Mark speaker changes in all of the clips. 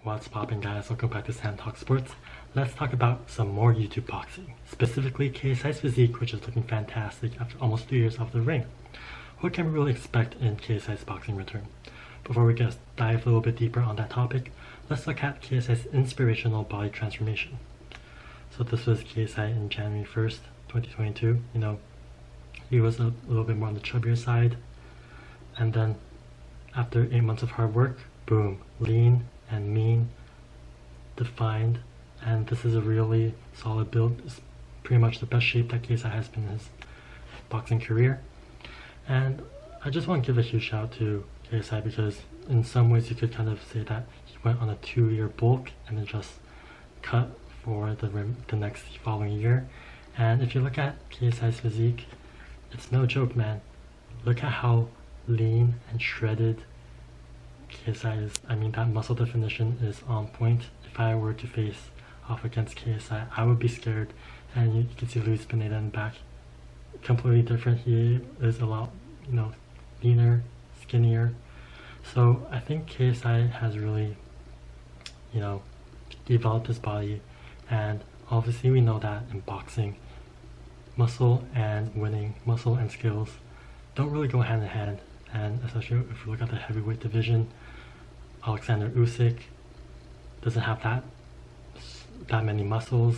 Speaker 1: What's poppin', guys? Welcome back to Sam Talk Sports. Let's talk about some more YouTube boxing, specifically KSI's Physique, which is looking fantastic after almost 3 years off the ring. What can we really expect in KSI's boxing return? Before we dive a little bit deeper on that topic, let's look at KSI's inspirational body transformation. So this was KSI in January 1st, 2022. He was a little bit more on the chubbier side, and then after 8 months of hard work, boom, lean and mean, defined, and this is a really solid build. It's pretty much the best shape that KSI has been in his boxing career. And I just want to give a huge shout out to KSI because in some ways you could kind of say that he went on a 2-year bulk and then just cut for the next following year. And if you look at KSI's physique, it's no joke, man. Look at how lean and shredded KSI is. I mean, that muscle definition is on point. If I were to face off against KSI, I would be scared. And you can see Luis Pineda in the back, completely different. He is a lot, leaner, skinnier. So I think KSI has really, developed his body. And obviously we know that in boxing, muscle and winning, muscle and skills don't really go hand in hand. And especially if you look at the heavyweight division, Alexander Usyk doesn't have that many muscles,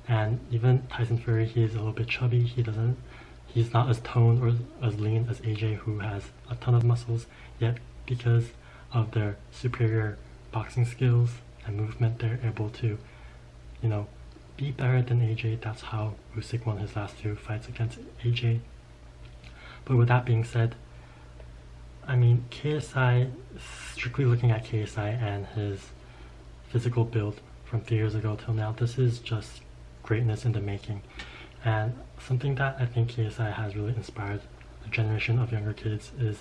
Speaker 1: and even Tyson Fury, he's a little bit chubby. He's not as toned or as lean as AJ, who has a ton of muscles, yet because of their superior boxing skills and movement, they're able to, be better than AJ. That's how Usyk won his last 2 fights against AJ. But with that being said, I mean, KSI, strictly looking at KSI and his physical build from 3 years ago till now, this is just greatness in the making. And something that I think KSI has really inspired a generation of younger kids is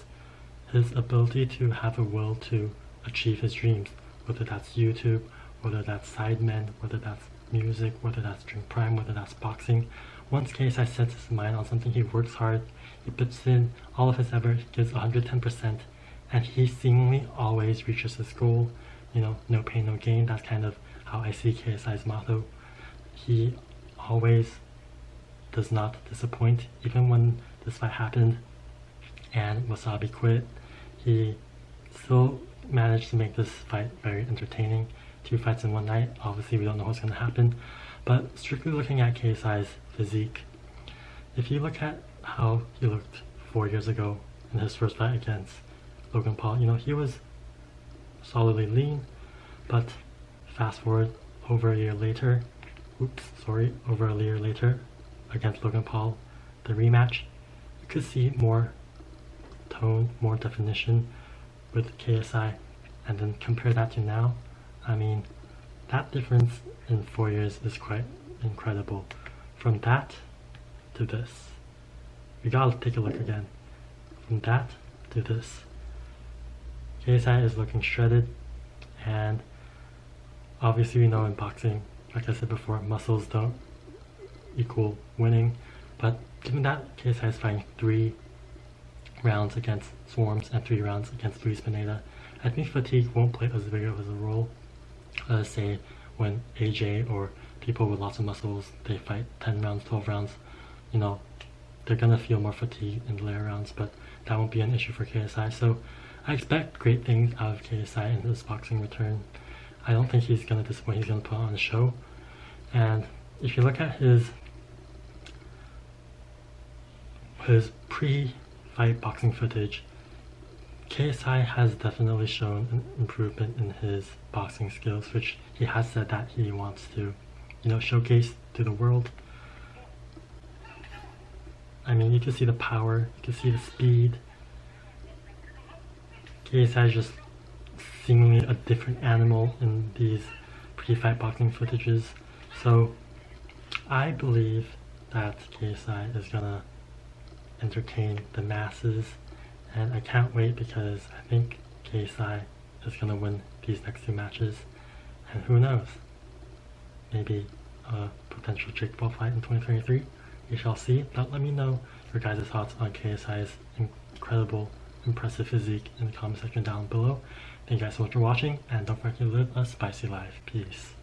Speaker 1: his ability to have a will to achieve his dreams, whether that's YouTube, whether that's Sidemen, whether that's music, whether that's Drink Prime, whether that's boxing. Once KSI sets his mind on something, he works hard, he puts in all of his effort, he gives 110%, and he seemingly always reaches his goal. No pain, no gain. That's kind of how I see KSI's motto. He always does not disappoint. Even when this fight happened and Wasabi quit, he still managed to make this fight very entertaining. 2 fights in one night. Obviously we don't know what's going to happen, but strictly looking at KSI's physique, if you look at how he looked 4 years ago in his first fight against Logan Paul, he was solidly lean, but fast forward over a year later against Logan Paul, the rematch, you could see more tone, more definition with KSI, and then compare that to now. I mean, that difference in 4 years is quite incredible. From that to this, we gotta take a look again. From that to this, KSI is looking shredded, and obviously we know in boxing, like I said before, muscles don't equal winning, but given that KSI is fighting 3 rounds against Swarms and 3 rounds against Luis Pineda, I think fatigue won't play as big of a role as, say, when AJ or people with lots of muscles, they fight 10 rounds, 12 rounds, they're gonna feel more fatigue in the later rounds, but that won't be an issue for KSI. So I expect great things out of KSI in his boxing return. I don't think he's gonna disappoint. He's gonna put on a show. And if you look at his pre-fight boxing footage, KSI has definitely shown an improvement in his boxing skills, which he has said that he wants to, showcase to the world. I mean, you can see the power, you can see the speed. KSI is just seemingly a different animal in these pre-fight boxing footages. So I believe that KSI is gonna entertain the masses, and I can't wait because I think KSI is gonna win these next 2 matches, and who knows, maybe a potential Jake Paul fight in 2023. We shall see. But let me know your guys' thoughts on KSI's incredible, impressive physique in the comment section down below. Thank you guys so much for watching, and don't forget to live a spicy life. Peace.